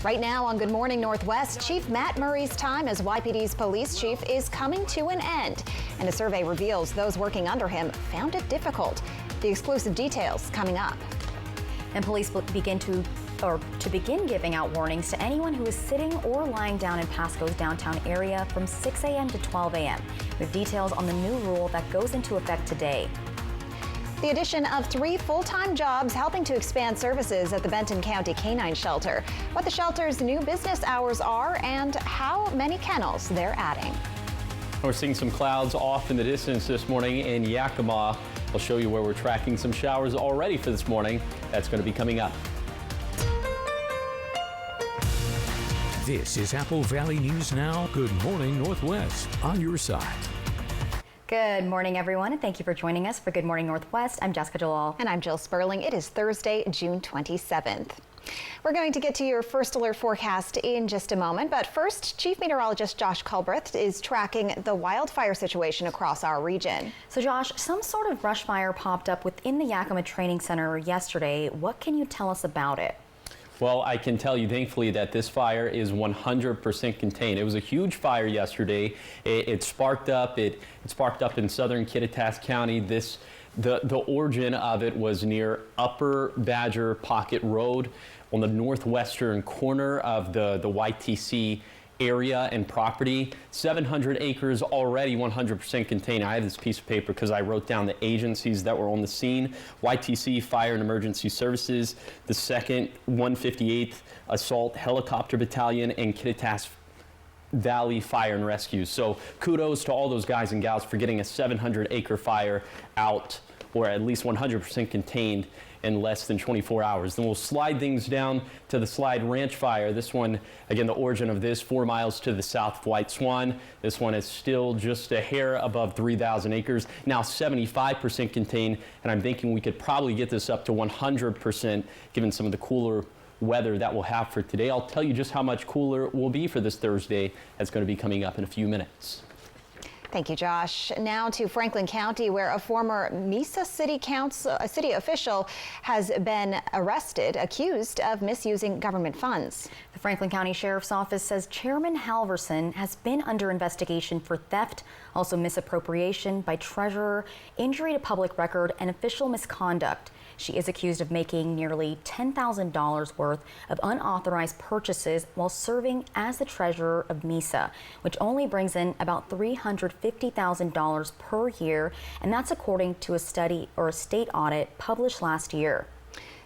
Right now on Good Morning Northwest, Chief Matt Murray's time as YPD's police chief is coming to an end, and a survey reveals those working under him found it difficult. The exclusive details coming up. And police begin giving out warnings to anyone who is sitting or lying down in Pasco's downtown area from 6 a.m. to 12 a.m. with details on the new rule that goes into effect today. The addition of 3 full-time jobs helping to expand services at the Benton County Canine Shelter. What the shelter's new business hours are and how many kennels they're adding. We're seeing some clouds off in the distance this morning in Yakima. I'll show you where we're tracking some showers already for this morning. That's going to be coming up. This is Apple Valley News Now. Good morning, Northwest, on your side. Good morning, everyone, and thank you for joining us for Good Morning Northwest. I'm Jessica Jalal. And I'm Jill Sperling. It is Thursday, June 27th. We're going to get to your first alert forecast in just a moment, but first, Chief Meteorologist Josh Culbreth is tracking the wildfire situation across our region. So Josh, some sort of brush fire popped up within the Yakima Training Center yesterday. What can you tell us about it? Well, I can tell you, thankfully, that this fire is 100% contained. It was a huge fire yesterday. It sparked up. It sparked up in southern Kittitas County. The origin of it was near Upper Badger Pocket Road on the northwestern corner of the YTC area and property. 700 acres already 100% contained. I have this piece of paper because I wrote down the agencies that were on the scene. YTC Fire and Emergency Services, the 2nd 158th Assault Helicopter Battalion, and Kittitas Valley Fire and Rescue. So kudos to all those guys and gals for getting a 700-acre fire out, or at least 100% contained in less than 24 hours. Then we'll slide things down to the Slide Ranch fire. This one, again, the origin of this, 4 miles to the south of White Swan. This one is still just a hair above 3,000 acres, now 75% contained, and I'm thinking we could probably get this up to 100% given some of the cooler weather that we'll have for today. I'll tell you just how much cooler it will be for this Thursday. That's going to be coming up in a few minutes. Thank you, Josh. Now to Franklin County, where a former Mesa city official has been arrested, accused of misusing government funds. The Franklin County Sheriff's Office says Chairman Halverson has been under investigation for theft, also misappropriation by treasurer, injury to public record, and official misconduct. She is accused of making nearly $10,000 worth of unauthorized purchases while serving as the treasurer of Mesa, which only brings in about $350,000 per year, and that's according to a study or a state audit published last year.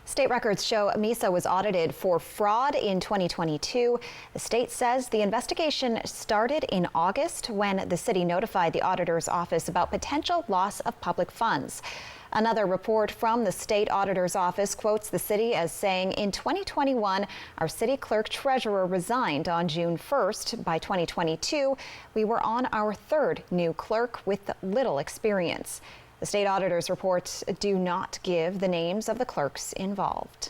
State records show Mesa was audited for fraud in 2022. The state says the investigation started in August when the city notified the auditor's office about potential loss of public funds. Another report from the state auditor's office quotes the city as saying, in 2021, our city clerk treasurer resigned on June 1st. By 2022, we were on our 3rd new clerk with little experience. The state auditor's reports do not give the names of the clerks involved.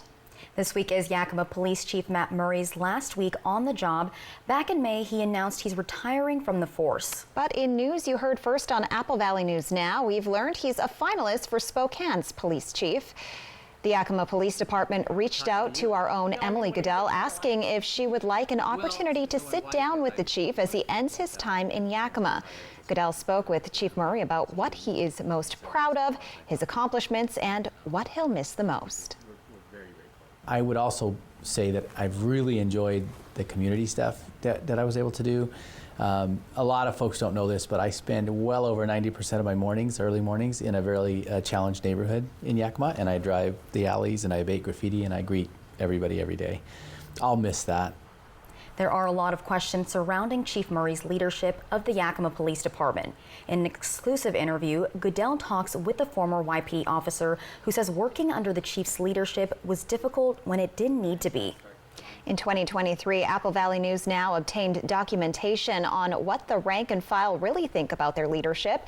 This week is Yakima Police Chief Matt Murray's last week on the job. Back in May, he announced he's retiring from the force. But in news you heard first on Apple Valley News Now, we've learned he's a finalist for Spokane's police chief. The Yakima Police Department reached out to our own Emily Goodell, asking if she would like an opportunity to sit down with the chief as he ends his time in Yakima. Goodell spoke with Chief Murray about what he is most proud of, his accomplishments, and what he'll miss the most. I would also say that I've really enjoyed the community stuff that I was able to do. A lot of folks don't know this, but I spend well over 90% of my mornings, early mornings, in a very challenged neighborhood in Yakima, and I drive the alleys and I abate graffiti and I greet everybody every day. I'll miss that. There are a lot of questions surrounding Chief Murray's leadership of the Yakima Police Department. In an exclusive interview, Goodell talks with a former YP officer who says working under the chief's leadership was difficult when it didn't need to be. In 2023, Apple Valley News Now obtained documentation on what the rank and file really think about their leadership.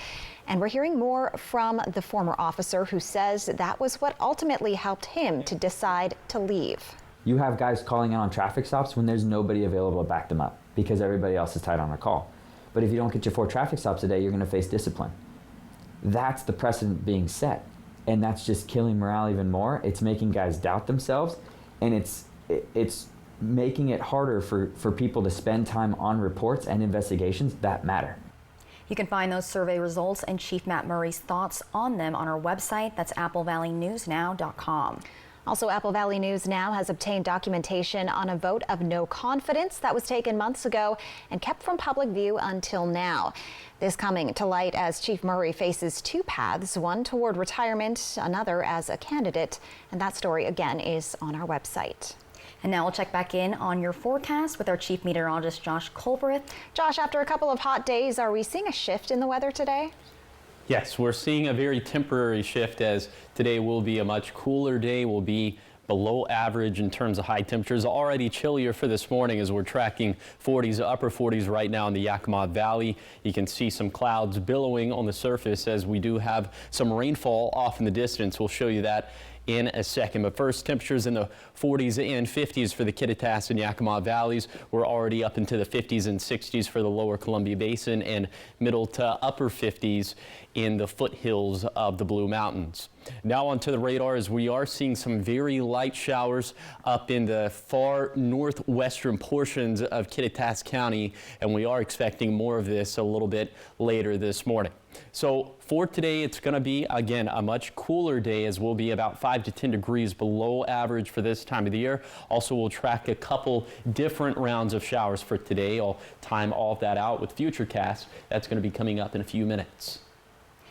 And we're hearing more from the former officer who says that was what ultimately helped him to decide to leave. You have guys calling in on traffic stops when there's nobody available to back them up because everybody else is tied on a call. But if you don't get your 4 traffic stops a day, you're going to face discipline. That's the precedent being set. And that's just killing morale even more. It's making guys doubt themselves. And it's making it harder for people to spend time on reports and investigations that matter. You can find those survey results and Chief Matt Murray's thoughts on them on our website. That's applevalleyNewsNow.com. Also, Apple Valley News Now has obtained documentation on a vote of no confidence that was taken months ago and kept from public view until now. This coming to light as Chief Murray faces two paths, one toward retirement, another as a candidate. And that story, again, is on our website. And now we'll check back in on your forecast with our Chief Meteorologist, Josh Culbreth. Josh, after a couple of hot days, are we seeing a shift in the weather today? Yes, we're seeing a very temporary shift as today will be a much cooler day. Will be below average in terms of high temperatures. Already chillier for this morning as we're tracking 40s, upper 40s right now in the Yakima Valley. You can see some clouds billowing on the surface as we do have some rainfall off in the distance. We'll show you that in a second. But first, temperatures in the 40s and 50s for the Kittitas and Yakima Valleys. We're already up into the 50s and 60s for the lower Columbia Basin and middle to upper 50s in the foothills of the Blue Mountains. Now onto the radar, as we are seeing some very light showers up in the far northwestern portions of Kittitas County, and we are expecting more of this a little bit later this morning. So for today, it's going to be, again, a much cooler day as we'll be about 5 to 10 degrees below average for this time of the year. Also, we'll track a couple different rounds of showers for today. I'll time all of that out with Futurecast. That's going to be coming up in a few minutes.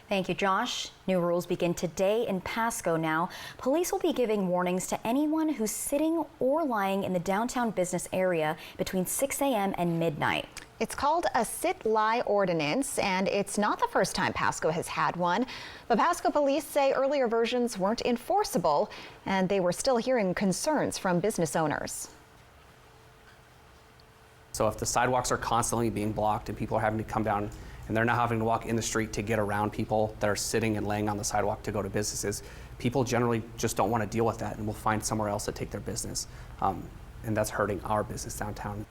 Thank you, Josh. New rules begin today in Pasco now. Police will be giving warnings to anyone who's sitting or lying in the downtown business area between 6 a.m. and midnight. It's called a sit-lie ordinance, and it's not the first time Pasco has had one. But Pasco police say earlier versions weren't enforceable, and they were still hearing concerns from business owners. So if the sidewalks are constantly being blocked and people are having to come down and they're not having to walk in the street to get around people that are sitting and laying on the sidewalk to go to businesses, people generally just don't want to deal with that and will find somewhere else to take their business. And that's hurting our business downtown.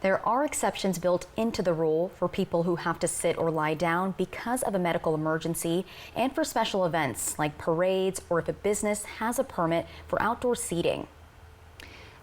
There are exceptions built into the rule for people who have to sit or lie down because of a medical emergency and for special events like parades or if a business has a permit for outdoor seating.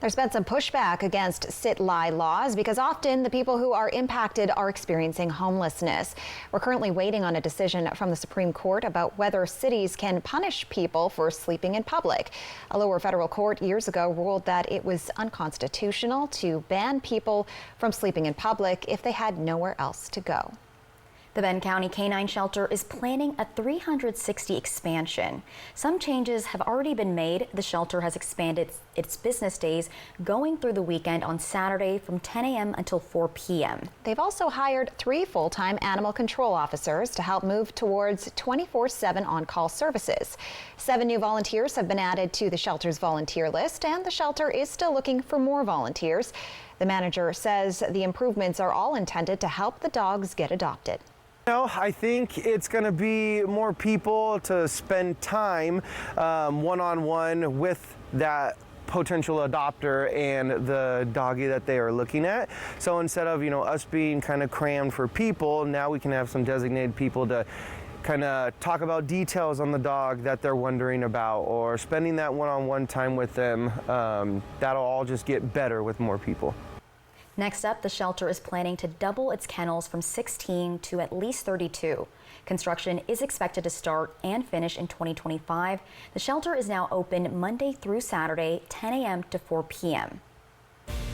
There's been some pushback against sit-lie laws because often the people who are impacted are experiencing homelessness. We're currently waiting on a decision from the Supreme Court about whether cities can punish people for sleeping in public. A lower federal court years ago ruled that it was unconstitutional to ban people from sleeping in public if they had nowhere else to go. The Benton County Canine Shelter is planning a 360 expansion. Some changes have already been made. The shelter has expanded its business days going through the weekend on Saturday from 10 a.m. until 4 p.m. They've also hired 3 full-time animal control officers to help move towards 24/7 on-call services. 7 new volunteers have been added to the shelter's volunteer list, and the shelter is still looking for more volunteers. The manager says the improvements are all intended to help the dogs get adopted. I think it's going to be more people to spend time one-on-one with that potential adopter and the doggy that they are looking at. So instead of, us being kind of crammed for people, now we can have some designated people to kind of talk about details on the dog that they're wondering about or spending that one-on-one time with them. That'll all just get better with more people. Next up, the shelter is planning to double its kennels from 16 to at least 32. Construction is expected to start and finish in 2025. The shelter is now open Monday through Saturday, 10 a.m. to 4 p.m.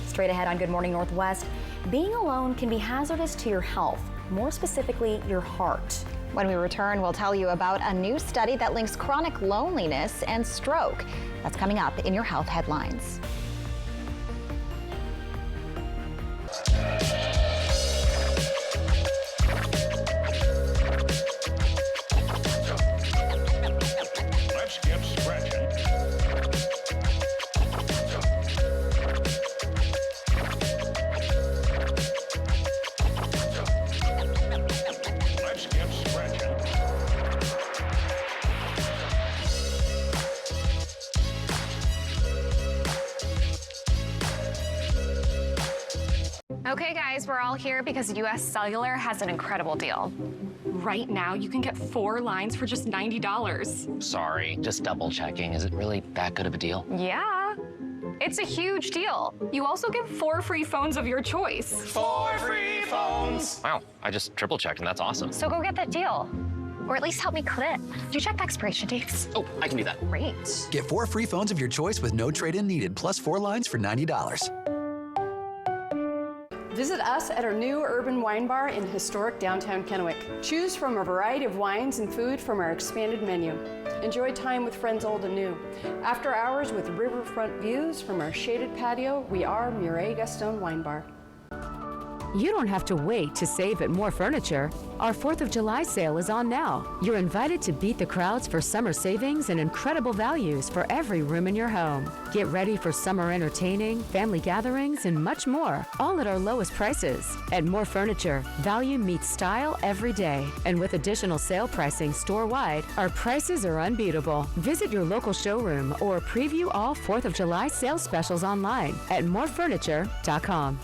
Straight ahead on Good Morning Northwest, being alone can be hazardous to your health, more specifically your heart. When we return, we'll tell you about a new study that links chronic loneliness and stroke. That's coming up in your health headlines. Let's get scratching. Let's get scratching. Okay guys, we're all here because US Cellular has an incredible deal. Right now, you can get 4 lines for just $90. Sorry, just double checking. Is it really that good of a deal? Yeah. It's a huge deal. You also get 4 free phones of your choice. 4 free phones. Wow, I just triple checked and that's awesome. So go get that deal. Or at least help me clip. Do you check the expiration dates? Oh, I can do that. Great. Get 4 free phones of your choice with no trade-in needed, plus 4 lines for $90. Visit us at our new urban wine bar in historic downtown Kennewick. Choose from a variety of wines and food from our expanded menu. Enjoy time with friends old and new. After hours with riverfront views from our shaded patio, we are Murray Gaston Wine Bar. You don't have to wait to save at More Furniture. Our 4th of July sale is on now. You're invited to beat the crowds for summer savings and incredible values for every room in your home. Get ready for summer entertaining, family gatherings, and much more, all at our lowest prices. At More Furniture, value meets style every day. And with additional sale pricing store-wide, our prices are unbeatable. Visit your local showroom or preview all 4th of July sales specials online at morefurniture.com.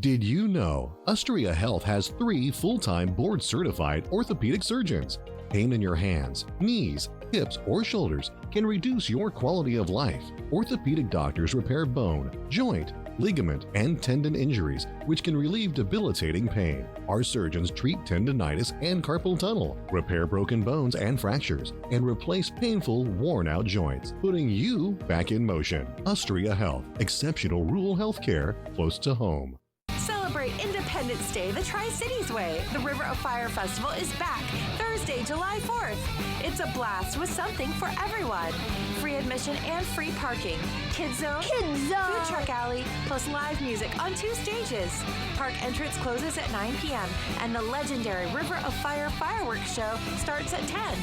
Did you know Ustria Health has 3 full-time board-certified orthopedic surgeons? Pain in your hands, knees, hips, or shoulders can reduce your quality of life. Orthopedic doctors repair bone, joint, ligament, and tendon injuries, which can relieve debilitating pain. Our surgeons treat tendonitis and carpal tunnel, repair broken bones and fractures, and replace painful, worn-out joints, putting you back in motion. Ustria Health, exceptional rural health care close to home. Celebrate Independence Day the Tri-Cities way. The River of Fire Festival is back Thursday, July 4th. It's a blast with something for everyone. Free admission and free parking. Kids Zone, Food Truck Alley, plus live music on 2 stages. Park entrance closes at 9 p.m. and the legendary River of Fire fireworks show starts at 10.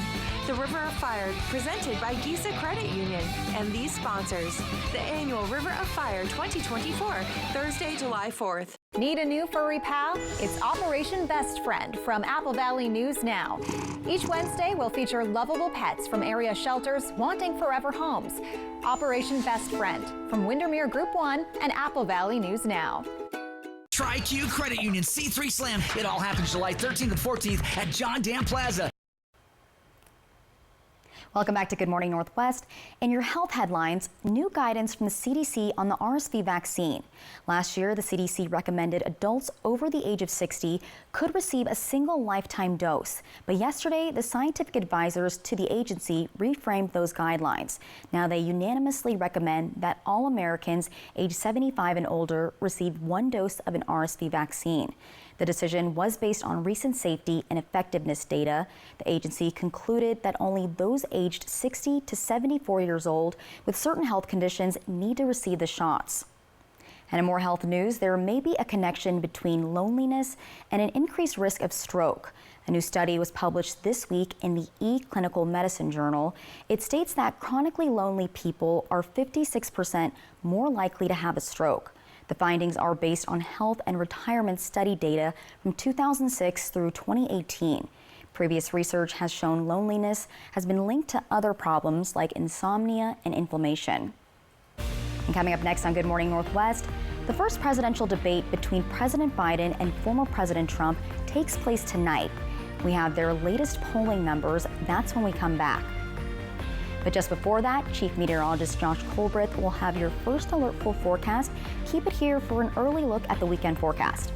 The River of Fire, presented by Giza Credit Union and these sponsors. The annual River of Fire 2024, Thursday, July 4th. Need a new furry pal? It's Operation Best Friend from Apple Valley News Now. Each Wednesday, we'll feature lovable pets from area shelters wanting forever homes. Operation Best Friend from Windermere Group 1 and Apple Valley News Now. Tri-Q Credit Union C3 Slam. It all happens July 13th and 14th at John Dam Plaza. Welcome back to Good Morning Northwest. In your health headlines, new guidance from the CDC on the RSV vaccine. Last year, the CDC recommended adults over the age of 60 could receive a single lifetime dose. But yesterday, the scientific advisors to the agency reframed those guidelines. Now they unanimously recommend that all Americans age 75 and older receive 1 dose of an RSV vaccine. The decision was based on recent safety and effectiveness data. The agency concluded that only those aged 60 to 74 years old with certain health conditions need to receive the shots. And in more health news, there may be a connection between loneliness and an increased risk of stroke. A new study was published this week in the eClinical Medicine Journal. It states that chronically lonely people are 56% more likely to have a stroke. The findings are based on health and retirement study data from 2006 through 2018. Previous research has shown loneliness has been linked to other problems like insomnia and inflammation. And coming up next on Good Morning Northwest, the first presidential debate between President Biden and former President Trump takes place tonight. We have their latest polling numbers. That's when we come back. But just before that, Chief Meteorologist Josh Colbreth will have your first alert full forecast. Keep it here for an early look at the weekend forecast.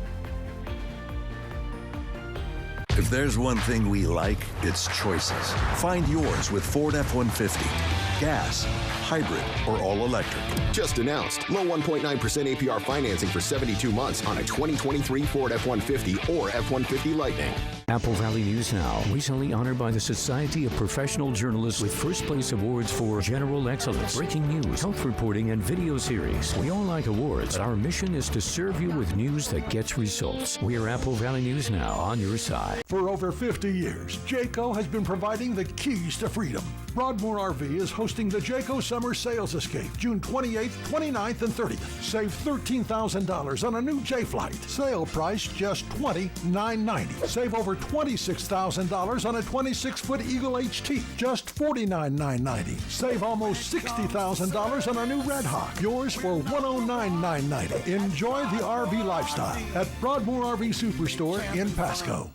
If there's one thing we like, it's choices. Find yours with Ford F-150. Gas, hybrid, or all electric. Just announced low 1.9% APR financing for 72 months on a 2023 Ford F-150 or F-150 Lightning. Apple Valley News Now, recently honored by the Society of Professional Journalists with first place awards for general excellence, breaking news, health reporting, and video series. We all like awards, but our mission is to serve you with news that gets results. We're Apple Valley News Now, on your side. For over 50 years, Jayco has been providing the keys to freedom. Broadmoor RV is hosting the Jayco Summer Sales Escape, June 28th, 29th, and 30th. Save $13,000 on a new J-Flight. Sale price just $29.90. Save over $26,000 on a 26-foot Eagle HT, just $49,990. Save almost $60,000 on a new Red Hawk, yours for $109,990. Enjoy the RV lifestyle at Broadmoor RV Superstore in Pasco.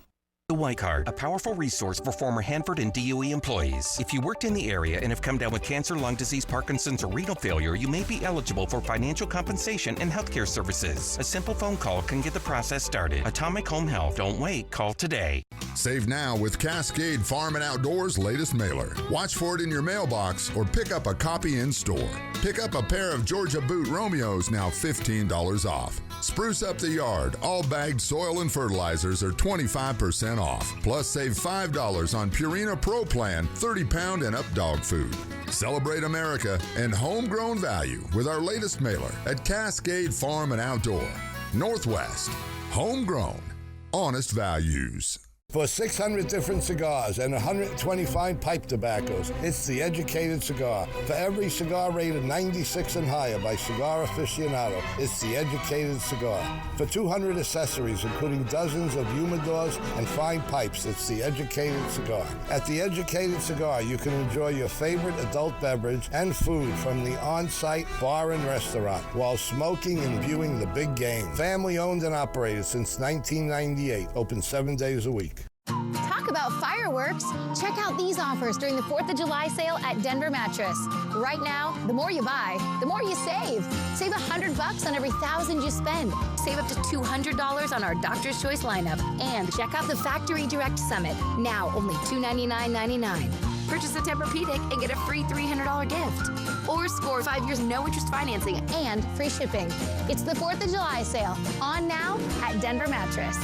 The White Card, a powerful resource for former Hanford and DOE employees. If you worked in the area and have come down with cancer, lung disease, Parkinson's, or renal failure, you may be eligible for financial compensation and healthcare services. A simple phone call can get the process started. Atomic Home Health. Don't wait. Call today. Save now with Cascade Farm and Outdoors' latest mailer. Watch for it in your mailbox or pick up a copy in store. Pick up a pair of Georgia Boot Romeos, now $15 off. Spruce up the yard. All bagged soil and fertilizers are 25% off. Plus, save $5 on Purina Pro Plan 30-pound and up dog food. Celebrate America and homegrown value with our latest mailer at Cascade Farm and Outdoor. Northwest. Homegrown. Honest values. For 600 different cigars and 125 pipe tobaccos, it's The Educated Cigar. For every cigar rated 96 and higher by Cigar Aficionado, it's The Educated Cigar. For 200 accessories, including dozens of humidors and fine pipes, it's The Educated Cigar. At The Educated Cigar, you can enjoy your favorite adult beverage and food from the on-site bar and restaurant while smoking and viewing the big game. Family owned and operated since 1998, open 7 days a week. Talk about fireworks. Check out these offers during the 4th of July sale at Denver Mattress. Right now, the more you buy, the more you save. Save $100 on every $1,000 you spend. Save up to $200 on our Doctor's Choice lineup. And check out the Factory Direct Summit. Now only $299.99. Purchase a Tempur-Pedic and get a free $300 gift. Or score 5 years no-interest financing and free shipping. It's the 4th of July sale. On now at Denver Mattress.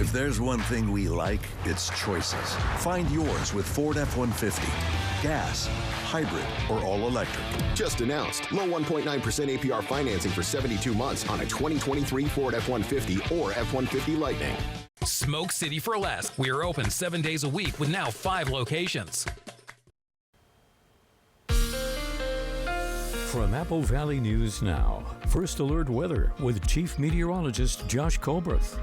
If there's one thing we like, it's choices. Find yours with Ford F-150. Gas, hybrid, or all-electric. Just announced. Low 1.9% APR financing for 72 months on a 2023 Ford F-150 or F-150 Lightning. Smoke City for Less. We are open 7 days a week with now 5 locations. From Apple Valley News Now, First Alert Weather with Chief Meteorologist Josh Colberth.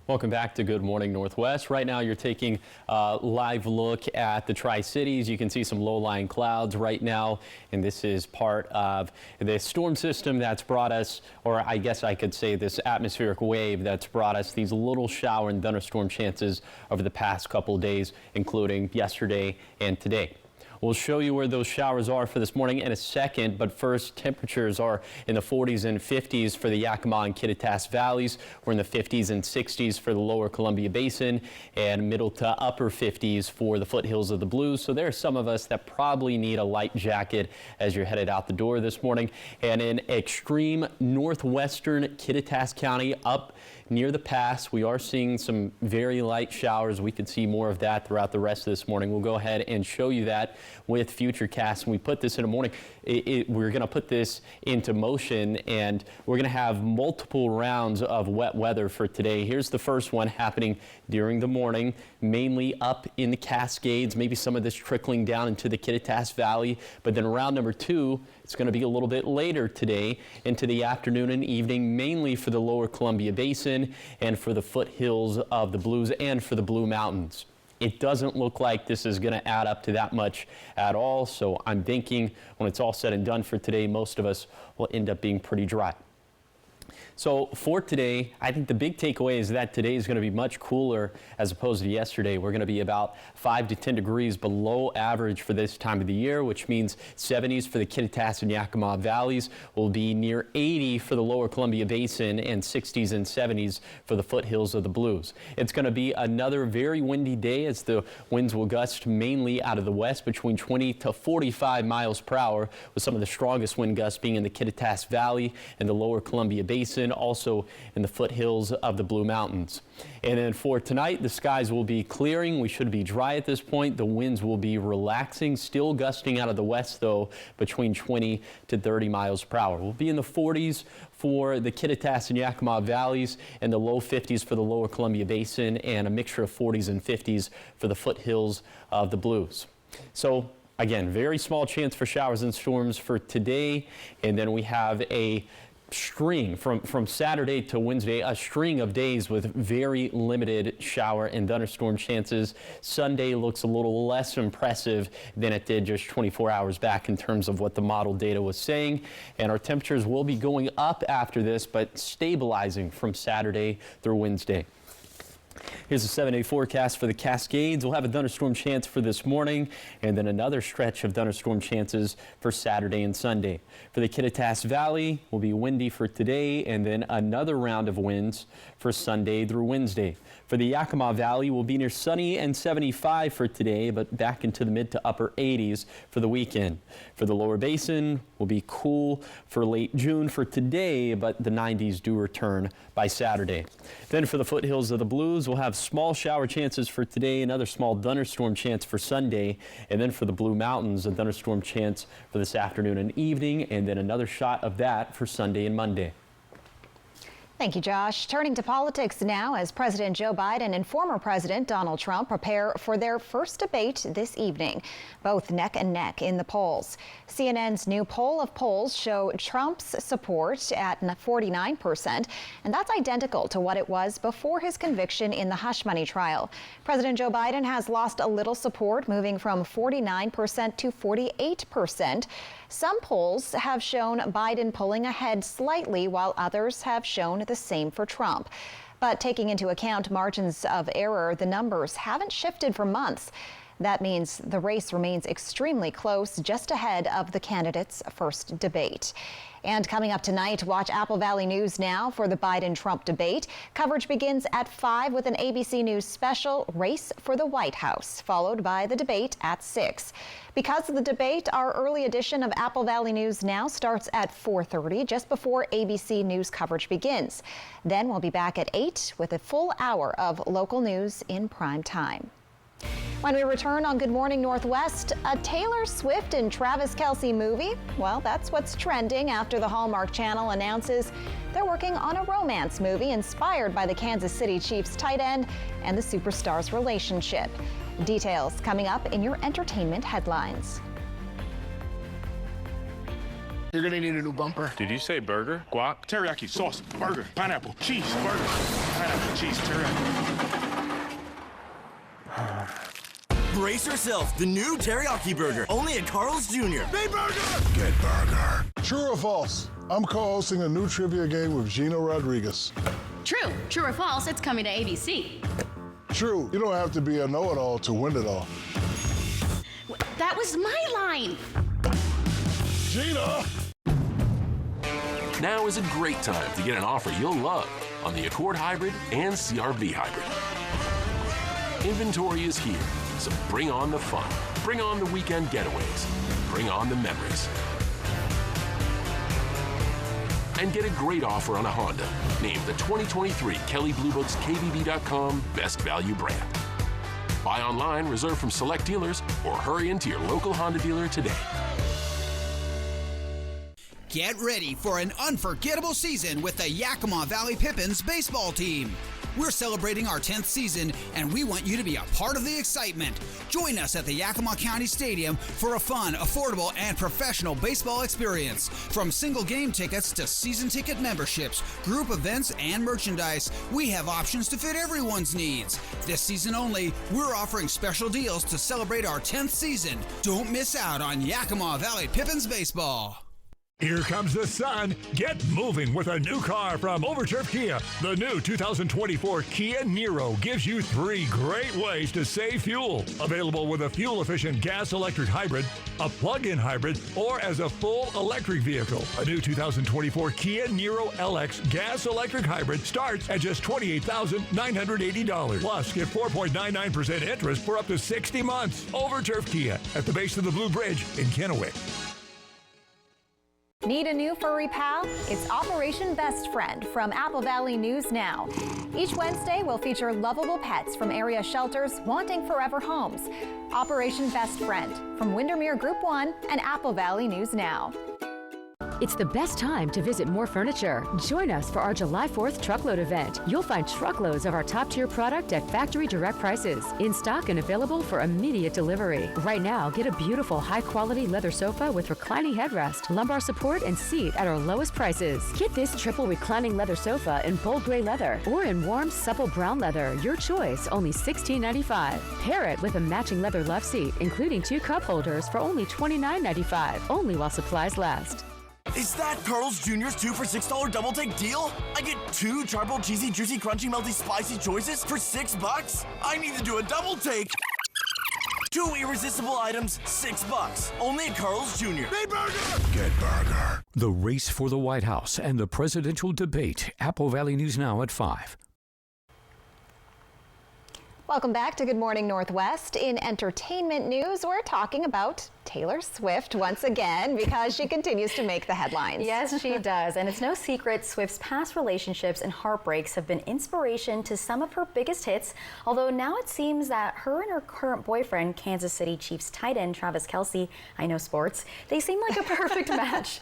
Welcome back to Good Morning Northwest. Right now you're taking a live look at the Tri-Cities. You can see some low-lying clouds right now, and this is part of the storm system that's brought us, or I guess I could say this atmospheric wave that's brought us these little shower and thunderstorm chances over the past couple of days, including yesterday and today. We'll show you where those showers are for this morning in a second, but first, temperatures are in the 40s and 50s for the Yakima and Kittitas valleys. We're in the 50s and 60s for the lower Columbia Basin and middle to upper 50s for the foothills of the Blues. So there are some of us that probably need a light jacket as you're headed out the door this morning. And in extreme northwestern Kittitas County up near the pass, we are seeing some very light showers. We could see more of that throughout the rest of this morning. We'll go ahead and show you that with Futurecast. And we put this in the morning. We're going to put this into motion, and we're going to have multiple rounds of wet weather for today. Here's the first one happening during the morning, mainly up in the Cascades, maybe some of this trickling down into the Kittitas Valley. But then round number 2, it's going to be a little bit later today into the afternoon and evening, mainly for the lower Columbia Basin and for the foothills of the Blues and for the Blue Mountains. It doesn't look like this is going to add up to that much at all, so I'm thinking when it's all said and done for today, most of us will end up being pretty dry. So for today, I think the big takeaway is that today is going to be much cooler as opposed to yesterday. We're going to be about 5 to 10 degrees below average for this time of the year, which means 70s for the Kittitas and Yakima valleys, will be near 80 for the lower Columbia Basin, and 60s and 70s for the foothills of the Blues. It's going to be another very windy day as the winds will gust mainly out of the west between 20 to 45 miles per hour, with some of the strongest wind gusts being in the Kittitas Valley and the lower Columbia Basin, also in the foothills of the Blue Mountains. And then for tonight, the skies will be clearing. We should be dry at this point. The winds will be relaxing, still gusting out of the west, though, between 20 to 30 miles per hour. We'll be in the 40s for the Kittitas and Yakima valleys, and the low 50s for the lower Columbia Basin, and a mixture of 40s and 50s for the foothills of the Blues. So again, very small chance for showers and storms for today, and then we have a string from Saturday to Wednesday, a string of days with very limited shower and thunderstorm chances. Sunday looks a little less impressive than it did just 24 hours back in terms of what the model data was saying. And our temperatures will be going up after this, but stabilizing from Saturday through Wednesday. Here's a 7-day forecast for the Cascades. We'll have a thunderstorm chance for this morning and then another stretch of thunderstorm chances for Saturday and Sunday. For the Kittitas Valley, will be windy for today and then another round of winds for Sunday through Wednesday. For the Yakima Valley, will be near sunny and 75 for today, but back into the mid to upper 80s for the weekend. For the Lower Basin, will be cool for late June for today, but the 90s do return by Saturday. Then for the foothills of the Blues, we'll have small shower chances for today, another small thunderstorm chance for Sunday, and then for the Blue Mountains, a thunderstorm chance for this afternoon and evening, and then another shot of that for Sunday and Monday. Thank you, Josh. Turning to politics now, as President Joe Biden and former President Donald Trump prepare for their first debate this evening, both neck and neck in the polls. CNN's new poll of polls show Trump's support at 49%, and that's identical to what it was before his conviction in the hush money trial. President Joe Biden has lost a little support, moving from 49% to 48%. Some polls have shown Biden pulling ahead slightly, while others have shown the same for Trump. But taking into account margins of error, the numbers haven't shifted for months. That means the race remains extremely close, just ahead of the candidates' first debate. And coming up tonight, watch Apple Valley News Now for the Biden-Trump debate. Coverage begins at 5 with an ABC News special, Race for the White House, followed by the debate at 6. Because of the debate, our early edition of Apple Valley News Now starts at 4:30, just before ABC News coverage begins. Then we'll be back at 8 with a full hour of local news in prime time. When we return on Good Morning Northwest, a Taylor Swift and Travis Kelce movie. Well, that's what's trending after the Hallmark Channel announces they're working on a romance movie inspired by the Kansas City Chiefs tight end and the superstar's relationship. Details coming up in your entertainment headlines. You're gonna need a new bumper. Did you say burger? Guac? Teriyaki sauce, burger, pineapple, cheese, burger, pineapple, cheese, teriyaki. Brace yourself, the new teriyaki burger, only at Carl's Jr. Big burger! Get burger. True or false? I'm co-hosting a new trivia game with Gino Rodriguez. True. True or false, it's coming to ABC. True. You don't have to be a know-it-all to win it all. That was my line. Gina! Now is a great time to get an offer you'll love on the Accord Hybrid and CR-V Hybrid. Inventory is here, so bring on the fun. Bring on the weekend getaways. Bring on the memories. And get a great offer on a Honda, named the 2023 Kelley Blue Book's KBB.com Best Value Brand. Buy online, reserve from select dealers, or hurry into your local Honda dealer today. Get ready for an unforgettable season with the Yakima Valley Pippins baseball team. We're celebrating our 10th season, and we want you to be a part of the excitement. Join us at the Yakima County Stadium for a fun, affordable, and professional baseball experience. From single game tickets to season ticket memberships, group events, and merchandise, we have options to fit everyone's needs. This season only, we're offering special deals to celebrate our 10th season. Don't miss out on Yakima Valley Pippins baseball. Here comes the sun. Get moving with a new car from Overturf Kia. The new 2024 Kia Niro gives you 3 great ways to save fuel. Available with a fuel-efficient gas-electric hybrid, a plug-in hybrid, or as a full electric vehicle. A new 2024 Kia Niro LX gas-electric hybrid starts at just $28,980. Plus, get 4.99% interest for up to 60 months. Overturf Kia at the base of the Blue Bridge in Kennewick. Need a new furry pal? It's Operation Best Friend from Apple Valley News Now. Each Wednesday, we'll feature lovable pets from area shelters wanting forever homes. Operation Best Friend from Windermere Group 1 and Apple Valley News Now. It's the best time to visit More Furniture. Join us for our July 4th truckload event. You'll find truckloads of our top-tier product at factory direct prices, in stock and available for immediate delivery. Right now, get a beautiful high-quality leather sofa with reclining headrest, lumbar support, and seat at our lowest prices. Get this triple reclining leather sofa in bold gray leather or in warm, supple brown leather. Your choice, only $16.95. Pair it with a matching leather love seat, including 2 cup holders for only $29.95. Only while supplies last. Is that Carl's Jr.'s 2 for $6 double take deal? I get 2 charcoal, cheesy, juicy, crunchy, melty, spicy choices for $6? I need to do a double take. 2 irresistible items, $6. Only at Carl's Jr. Big burger! Get burger. The race for the White House and the presidential debate. Apple Valley News Now at 5. Welcome back to Good Morning Northwest. In entertainment news, we're talking about Taylor Swift once again because she continues to make the headlines. Yes, she does. And it's no secret Swift's past relationships and heartbreaks have been inspiration to some of her biggest hits, although now it seems that her and her current boyfriend, Kansas City Chiefs tight end Travis Kelce, I know sports, they seem like a perfect match.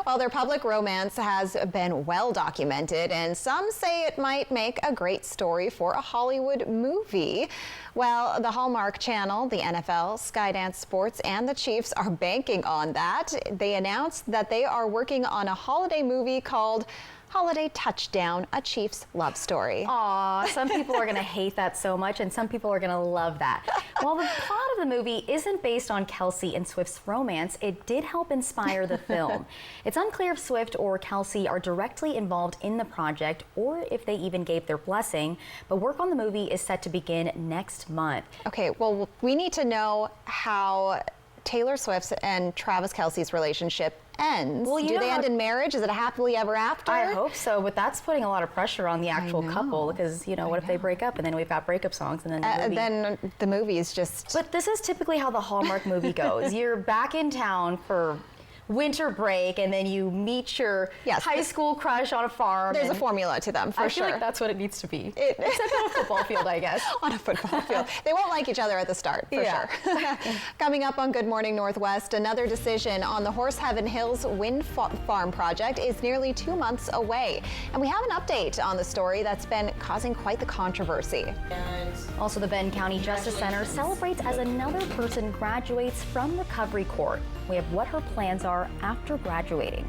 Well, their public romance has been well documented, and some say it might make a great story for a Hollywood movie. Well, the Hallmark Channel, the NFL, Skydance Sports, and the Chiefs are banking on that. They announced that they are working on a holiday movie called Holiday Touchdown, a Chiefs love story. Aw, some people are going to hate that so much, and some people are going to love that. While the plot of the movie isn't based on Kelce and Swift's romance, it did help inspire the film. It's unclear if Swift or Kelce are directly involved in the project or if they even gave their blessing, but work on the movie is set to begin next month. Okay, well, we need to know how Taylor Swift's and Travis Kelce's relationship ends. Well, do they end in marriage? Is it a happily ever after? I hope so, but that's putting a lot of pressure on the actual couple because, you know, what if they break up and then we've got breakup songs and then the movie is just... But this is typically how the Hallmark movie goes. You're back in town for winter break and then you meet your high school crush on a farm. There's a formula to them, for sure. I feel like that's what it needs to be. Except on a football field, I guess. On a football field. They won't like each other at the start, for sure. Coming up on Good Morning Northwest, another decision on the Horse Heaven Hills Wind Farm project is nearly 2 months away. And we have an update on the story that's been causing quite the controversy. And also, the Benton County Justice Center celebrates as another person graduates from recovery court. We have what her plans are after graduating.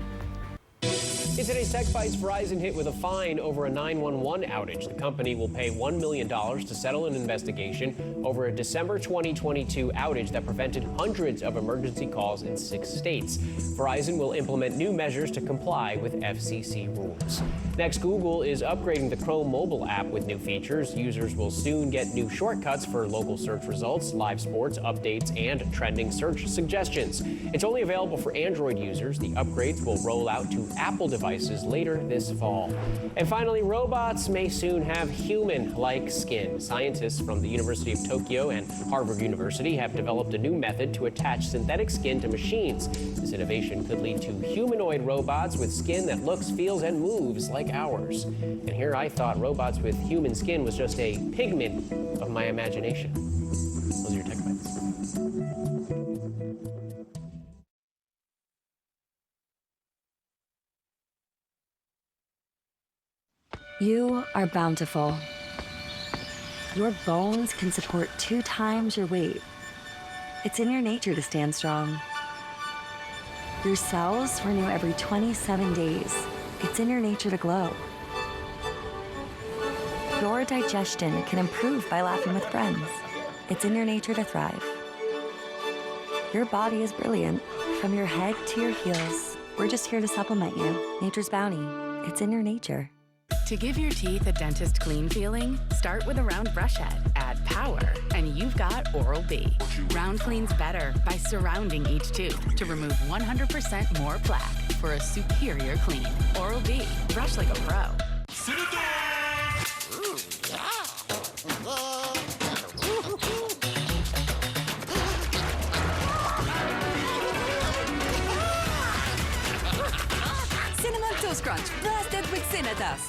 In today's Tech Bites, Verizon hit with a fine over a 911 outage. The company will pay $1 million to settle an investigation over a December 2022 outage that prevented hundreds of emergency calls in 6 states. Verizon will implement new measures to comply with FCC rules. Next, Google is upgrading the Chrome mobile app with new features. Users will soon get new shortcuts for local search results, live sports, updates, and trending search suggestions. It's only available for Android users. The upgrades will roll out to Apple devices later this fall. And finally, robots may soon have human-like skin. Scientists from the University of Tokyo and Harvard University have developed a new method to attach synthetic skin to machines. This innovation could lead to humanoid robots with skin that looks, feels, and moves like ours. And here I thought robots with human skin was just a pigment of my imagination. Those are your Tech Bites. You are bountiful. Your bones can support 2 times your weight. It's in your nature to stand strong. Your cells renew every 27 days. It's in your nature to glow. Your digestion can improve by laughing with friends. It's in your nature to thrive. Your body is brilliant. From your head to your heels, we're just here to supplement you. Nature's bounty. It's in your nature. To give your teeth a dentist clean feeling, start with a round brush head. Add power, and you've got Oral-B. Round cleans better by surrounding each tooth to remove 100% more plaque for a superior clean. Oral-B. Brush like a pro. Cinnamon Toast Crunch, blasted with Cinnadust.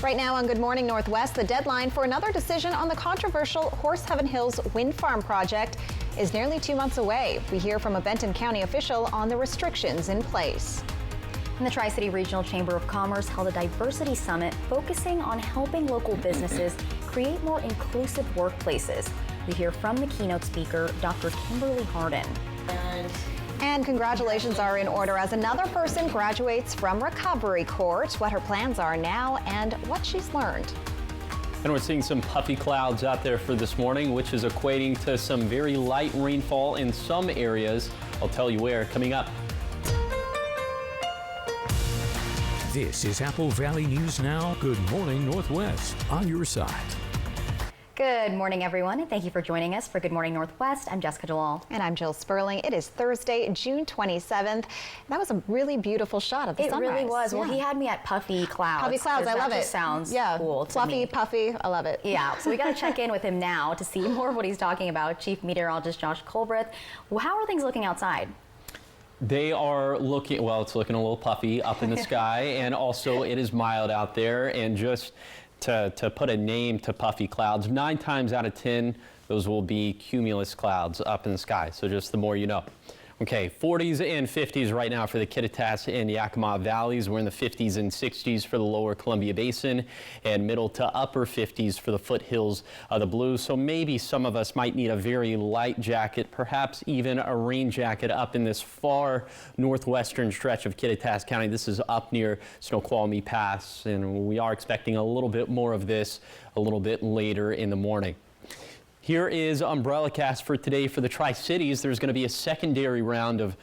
Right now on Good Morning Northwest, the deadline for another decision on the controversial Horse Heaven Hills Wind Farm project is nearly 2 months away. We hear from a Benton County official on the restrictions in place. And the Tri-City Regional Chamber of Commerce held a diversity summit focusing on helping local businesses create more inclusive workplaces. We hear from the keynote speaker, Dr. Kimberly Harden. And congratulations are in order as another person graduates from recovery court. What her plans are now and what she's learned. And we're seeing some puffy clouds out there for this morning, which is equating to some very light rainfall in some areas. I'll tell you where coming up. This is Apple Valley News Now. Good morning, Northwest, on your side. Good morning, everyone, and thank you for joining us for Good Morning Northwest. I'm Jessica Jalal. And I'm Jill Sperling. It is Thursday, June 27th. That was a really beautiful shot of the sunrise. It really was. Yeah. Well, he had me at puffy clouds. Puffy clouds, I love it. That just sounds cool to Fluffy, me. puffy, I love it. Yeah, so we got to check in with him now to see more of what he's talking about. Chief Meteorologist Josh Colbreth. Well, how are things looking outside? They are looking, well, it's looking a little puffy up in the sky, and also it is mild out there. And just to put a name to puffy clouds, 9 times out of 10, those will be cumulus clouds up in the sky. So just the more you know. Okay, 40s and 50s right now for the Kittitas and Yakima valleys. We're in the 50s and 60s for the lower Columbia Basin, and middle to upper 50s for the foothills of the Blues. So maybe some of us might need a very light jacket, perhaps even a rain jacket up in this far northwestern stretch of Kittitas County. This is up near Snoqualmie Pass, and we are expecting a little bit more of this a little bit later in the morning. Here is UmbrellaCast for today for the Tri-Cities. There's going to be a secondary round of,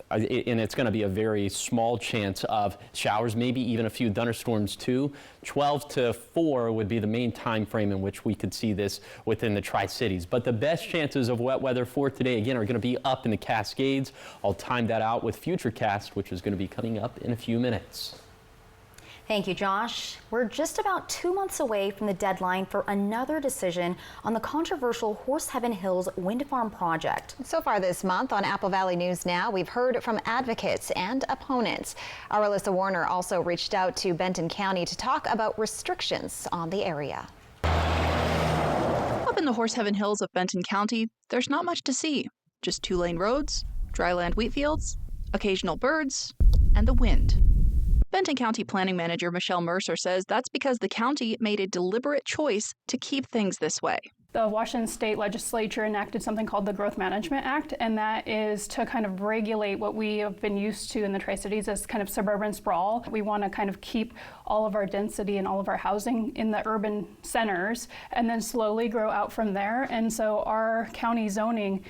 and it's going to be a very small chance of showers, maybe even a few thunderstorms too. 12 to 4 would be the main time frame in which we could see this within the Tri-Cities. But the best chances of wet weather for today, again, are going to be up in the Cascades. I'll time that out with Futurecast, which is going to be coming up in a few minutes. Thank you, Josh. We're just about 2 months away from the deadline for another decision on the controversial Horse Heaven Hills wind farm project. So far this month on Apple Valley News Now, we've heard from advocates and opponents. Our Alyssa Warner also reached out to Benton County to talk about restrictions on the area. Up in the Horse Heaven Hills of Benton County, there's not much to see. Just 2-lane roads, dryland wheat fields, occasional birds, and the wind. Benton County Planning Manager Michelle Mercer says that's because the county made a deliberate choice to keep things this way. The Washington State Legislature enacted something called the Growth Management Act, and that is to kind of regulate what we have been used to in the Tri-Cities as kind of suburban sprawl. We want to kind of keep all of our density and all of our housing in the urban centers and then slowly grow out from there. And so our county zoning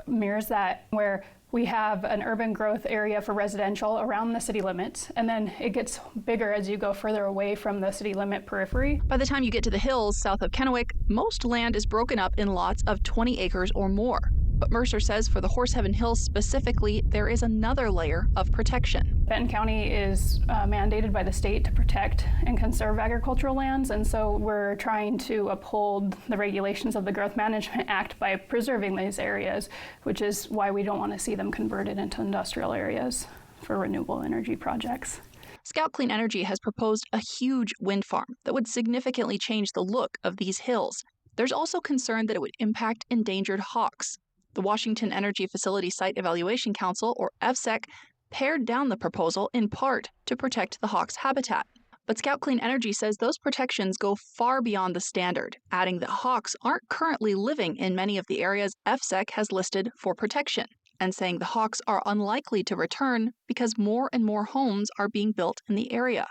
mirrors that, where we have an urban growth area for residential around the city limits, and then it gets bigger as you go further away from the city limit periphery. By the time you get to the hills south of Kennewick, most land is broken up in lots of 20 acres or more. But Mercer says for the Horse Heaven Hills specifically, there is another layer of protection. Benton County is mandated by the state to protect and conserve agricultural lands, and so we're trying to uphold the regulations of the Growth Management Act by preserving these areas, which is why we don't want to see them converted into industrial areas for renewable energy projects. Scout Clean Energy has proposed a huge wind farm that would significantly change the look of these hills. There's also concern that it would impact endangered hawks. The Washington Energy Facility Site Evaluation Council, or FSEC, pared down the proposal in part to protect the hawk's habitat. But Scout Clean Energy says those protections go far beyond the standard, adding that hawks aren't currently living in many of the areas FSEC has listed for protection, and saying the hawks are unlikely to return because more and more homes are being built in the area.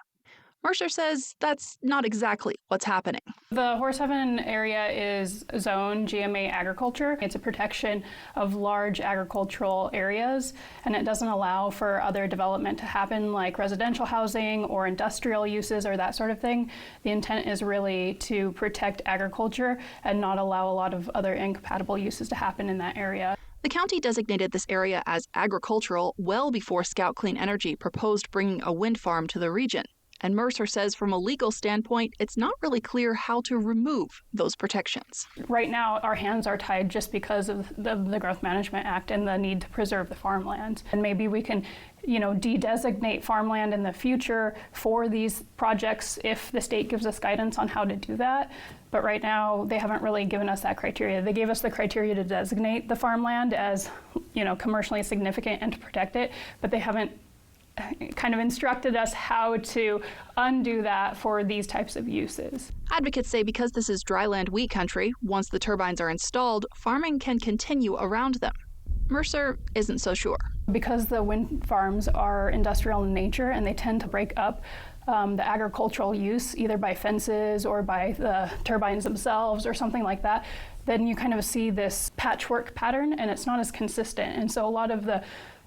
Mercer says that's not exactly what's happening. The Horse Heaven area is zone GMA agriculture. It's a protection of large agricultural areas, and it doesn't allow for other development to happen like residential housing or industrial uses or that sort of thing. The intent is really to protect agriculture and not allow a lot of other incompatible uses to happen in that area. The county designated this area as agricultural well before Scout Clean Energy proposed bringing a wind farm to the region. And Mercer says from a legal standpoint, it's not really clear how to remove those protections. Right now, our hands are tied just because of the Growth Management Act and the need to preserve the farmland. And maybe we can, de-designate farmland in the future for these projects if the state gives us guidance on how to do that. But right now, they haven't really given us that criteria. They gave us the criteria to designate the farmland as, commercially significant and to protect it, but they haven't kind of instructed us how to undo that for these types of uses. Advocates say because this is dryland wheat country, once the turbines are installed, farming can continue around them. Mercer isn't so sure. Because the wind farms are industrial in nature and they tend to break up the agricultural use either by fences or by the turbines themselves or something like that, then you kind of see this patchwork pattern and it's not as consistent. And so a lot of the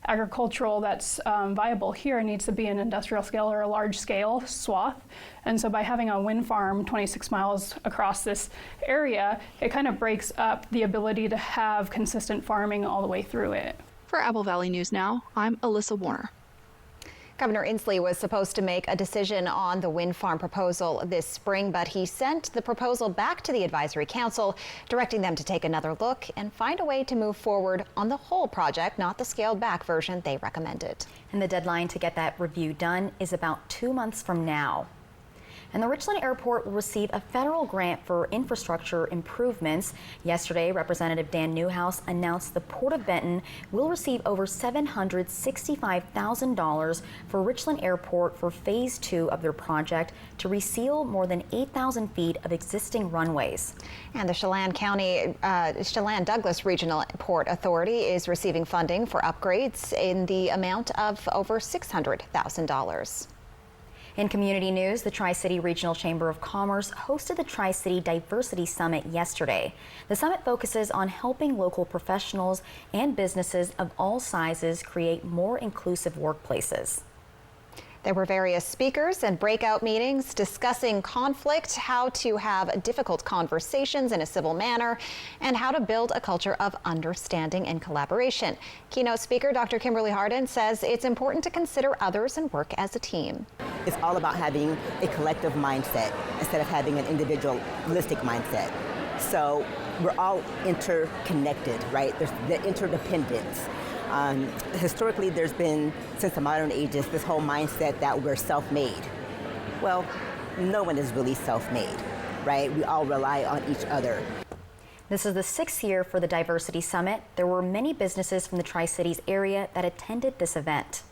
agricultural that's viable here needs to be an industrial scale or a large scale swath. And so by having a wind farm 26 miles across this area, it kind of breaks up the ability to have consistent farming all the way through it. For Apple Valley News Now, I'm Alyssa Warner. Governor Inslee was supposed to make a decision on the wind farm proposal this spring, but he sent the proposal back to the Advisory Council, directing them to take another look and find a way to move forward on the whole project, not the scaled back version they recommended. And the deadline to get that review done is about 2 months from now. And the Richland Airport will receive a federal grant for infrastructure improvements. Yesterday, Representative Dan Newhouse announced the Port of Benton will receive over $765,000 for Richland Airport for Phase 2 of their project to reseal more than 8,000 feet of existing runways. And the Chelan Douglas Regional Port Authority is receiving funding for upgrades in the amount of over $600,000. In community news, the Tri-City Regional Chamber of Commerce hosted the Tri-City Diversity Summit yesterday. The summit focuses on helping local professionals and businesses of all sizes create more inclusive workplaces. There were various speakers and breakout meetings discussing conflict, how to have difficult conversations in a civil manner, and how to build a culture of understanding and collaboration. Keynote speaker Dr. Kimberly Hardin says it's important to consider others and work as a team. It's all about having a collective mindset instead of having an individualistic mindset. So we're all interconnected, right? There's the interdependence. Historically, there's been, since the modern ages, this whole mindset that we're self-made. Well, no one is really self-made, right? We all rely on each other. This is the 6th year for the Diversity Summit. There were many businesses from the Tri-Cities area that attended this event.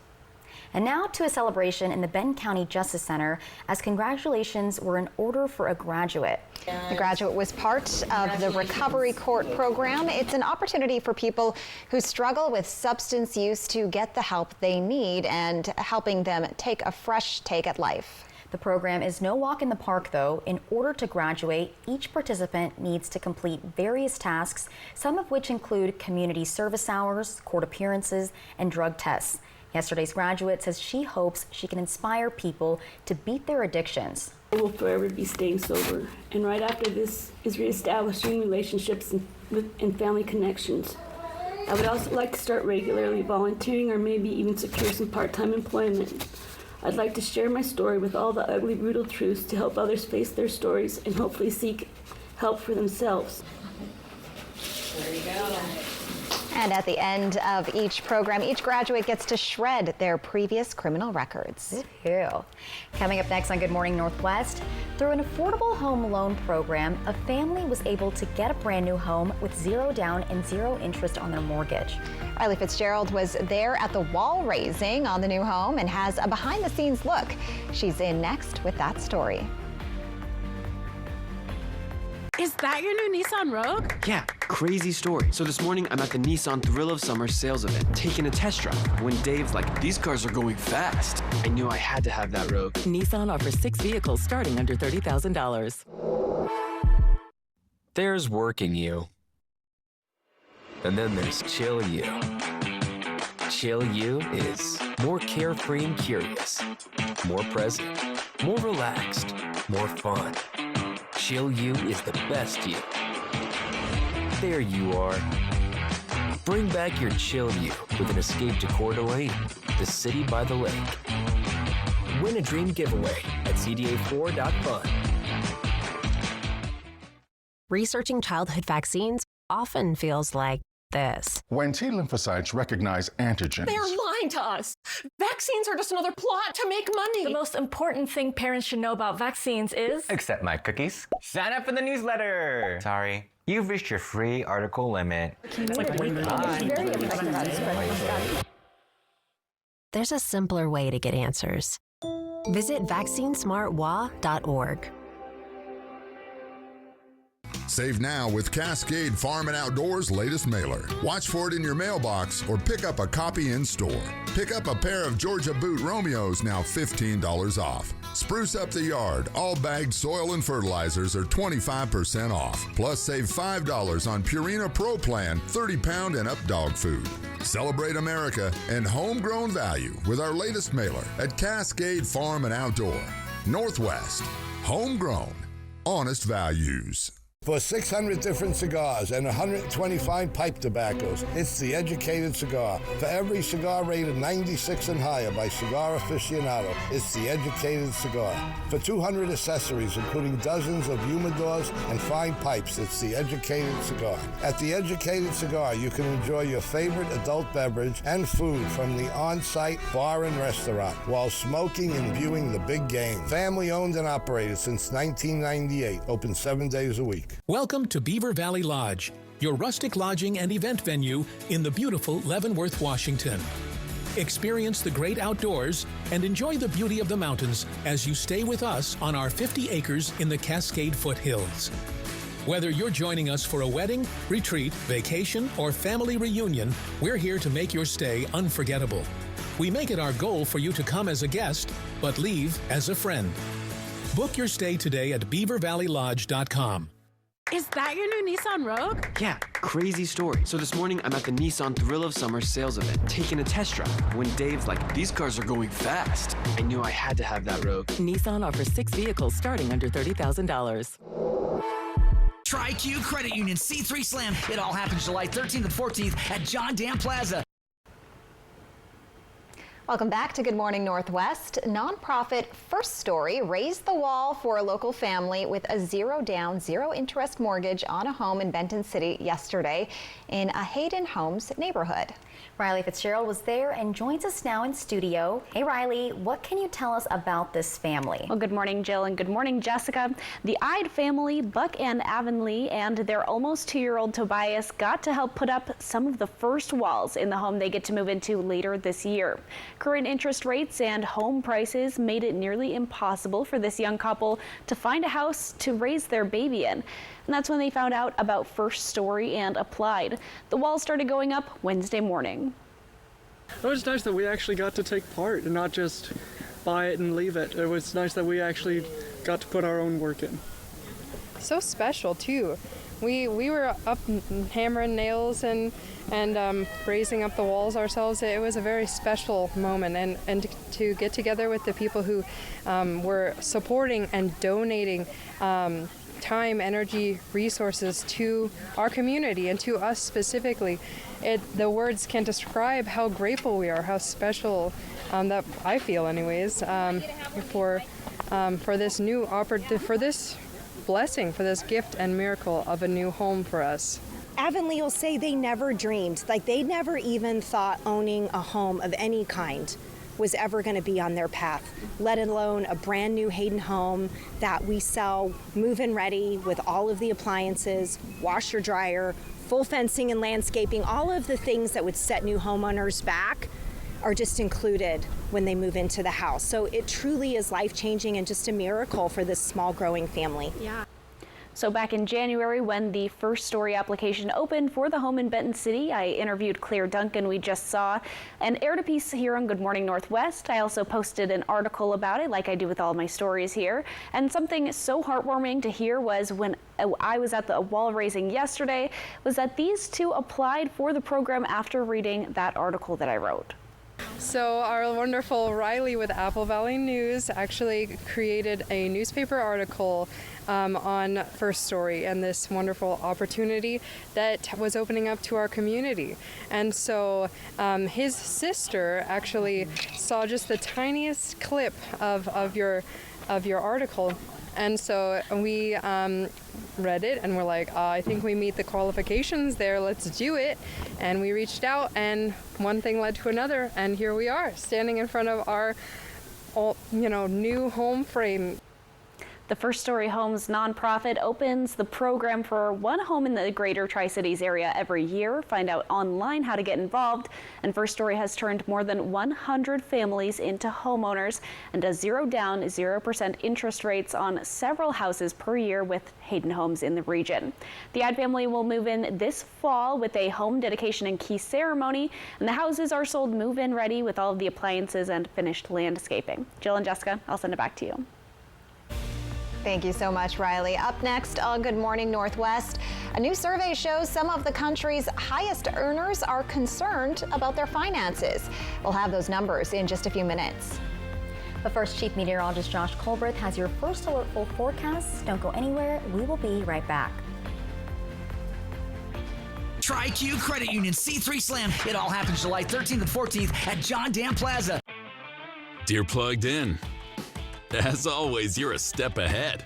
And now to a celebration in the Benton County Justice Center as congratulations were in order for a graduate. The graduate was part of the Recovery Court program. It's an opportunity for people who struggle with substance use to get the help they need and helping them take a fresh take at life. The program is no walk in the park, though. In order to graduate, each participant needs to complete various tasks, some of which include community service hours, court appearances, and drug tests. Yesterday's graduate says she hopes she can inspire people to beat their addictions. I will forever be staying sober, and right after this is reestablishing relationships and family connections. I would also like to start regularly volunteering or maybe even secure some part-time employment. I'd like to share my story with all the ugly, brutal truths to help others face their stories and hopefully seek help for themselves. There you go. And at the end of each program, each graduate gets to shred their previous criminal records. Ew. Coming up next on Good Morning Northwest, through an affordable home loan program, a family was able to get a brand new home with zero down and zero interest on their mortgage. Riley Fitzgerald was there at the wall raising on the new home and has a behind-the-scenes look. She's in next with that story. Is that your new Nissan Rogue? Yeah, crazy story. So this morning, I'm at the Nissan Thrill of Summer sales event, taking a test drive. When Dave's like, these cars are going fast, I knew I had to have that Rogue. Nissan offers 6 vehicles starting under $30,000. There's working you. And then there's chill you. Chill you is more carefree and curious, more present, more relaxed, more fun. Chill You is the best you. There you are. Bring back your Chill You with an escape to Coeur d'Alene, the city by the lake. When Win a Dream giveaway at cda4.fun. Researching childhood vaccines often feels like this. When T lymphocytes recognize antigens, They're lying to us. Vaccines are just another plot to make money. The most important thing parents should know about vaccines is... Accept my cookies. Sign up for the newsletter. Sorry, you've reached your free article limit. There's a simpler way to get answers. Visit vaccinesmartwa.org. Save now with Cascade Farm and Outdoors' latest mailer. Watch for it in your mailbox or pick up a copy in store. Pick up a pair of Georgia Boot Romeos, now $15 off. Spruce up the yard. All bagged soil and fertilizers are 25% off. Plus, save $5 on Purina Pro Plan 30-pound and up dog food. Celebrate America and homegrown value with our latest mailer at Cascade Farm and Outdoor. Northwest. Homegrown. Honest values. For 600 different cigars and 125 pipe tobaccos, it's The Educated Cigar. For every cigar rated 96 and higher by Cigar Aficionado, it's The Educated Cigar. For 200 accessories, including dozens of humidors and fine pipes, it's The Educated Cigar. At The Educated Cigar, you can enjoy your favorite adult beverage and food from the on-site bar and restaurant while smoking and viewing the big game. Family owned and operated since 1998, open 7 days a week. Welcome to Beaver Valley Lodge, your rustic lodging and event venue in the beautiful Leavenworth, Washington. Experience the great outdoors and enjoy the beauty of the mountains as you stay with us on our 50 acres in the Cascade foothills. Whether you're joining us for a wedding, retreat, vacation, or family reunion, we're here to make your stay unforgettable. We make it our goal for you to come as a guest, but leave as a friend. Book your stay today at beavervalleylodge.com. Is that your new Nissan Rogue? Yeah, crazy story. So this morning, I'm at the Nissan Thrill of Summer sales event, taking a test drive. When Dave's like, these cars are going fast, I knew I had to have that Rogue. Nissan offers 6 vehicles starting under $30,000. Tri-Q Credit Union C3 Slam. It all happens July 13th and 14th at John Dan Plaza. Welcome back to Good Morning Northwest. Nonprofit First Story raised the wall for a local family with a zero-down, zero-interest mortgage on a home in Benton City yesterday in a Hayden Homes neighborhood. Riley Fitzgerald was there and joins us now in studio. Hey Riley, what can you tell us about this family? Well, good morning, Jill, and good morning, Jessica. The Ide family, Buck and Avonlea, and their almost 2-year-old Tobias got to help put up some of the first walls in the home they get to move into later this year. Current interest rates and home prices made it nearly impossible for this young couple to find a house to raise their baby in. And that's when they found out about First Story and applied. The walls started going up Wednesday morning. It was nice that we actually got to take part and not just buy it and leave it. It was nice that we actually got to put our own work in. So special too. We were up hammering nails and raising up the walls ourselves. It was a very special moment, and to get together with the people who were supporting and donating time, energy, resources to our community and to us specifically. The words can't describe how grateful we are, how special that I feel, anyways, for this new for this blessing, for this gift and miracle of a new home for us. Avonlea will say they never dreamed, like they never even thought owning a home of any kind was ever going to be on their path, let alone a brand new Hayden home that we sell move-in ready with all of the appliances, washer, dryer, full fencing and landscaping. All of the things that would set new homeowners back are just included when they move into the house. So it truly is life-changing and just a miracle for this small growing family. Yeah. So back in January, when the First Story application opened for the home in Benton City, I interviewed Claire Duncan, we just saw, and aired a piece here on Good Morning Northwest. I also posted an article about it, like I do with all my stories here. And something so heartwarming to hear was when I was at the wall raising yesterday, was that these two applied for the program after reading that article that I wrote. So our wonderful Riley with Apple Valley News actually created a newspaper article on First Story and this wonderful opportunity that was opening up to our community. And so his sister actually saw just the tiniest clip of your article. And so we read it and we're like, I think we meet the qualifications there, let's do it. And we reached out and one thing led to another, and here we are standing in front of our new home frame. The First Story Homes nonprofit opens the program for one home in the greater Tri-Cities area every year. Find out online how to get involved. And First Story has turned more than 100 families into homeowners and does 0 down, 0% interest rates on several houses per year with Hayden Homes in the region. The Ide family will move in this fall with a home dedication and key ceremony, and the houses are sold move-in ready with all of the appliances and finished landscaping. Jill and Jessica, I'll send it back to you. Thank you so much, Riley. Up next on Good Morning Northwest, a new survey shows some of the country's highest earners are concerned about their finances. We'll have those numbers in just a few minutes. But first, Chief Meteorologist Josh Colbreth has your first alert full forecast. Don't go anywhere. We will be right back. Tri-Q Credit Union C3 Slam. It all happens July 13th and 14th at John Dam Plaza. Dear Plugged In, as always, you're a step ahead.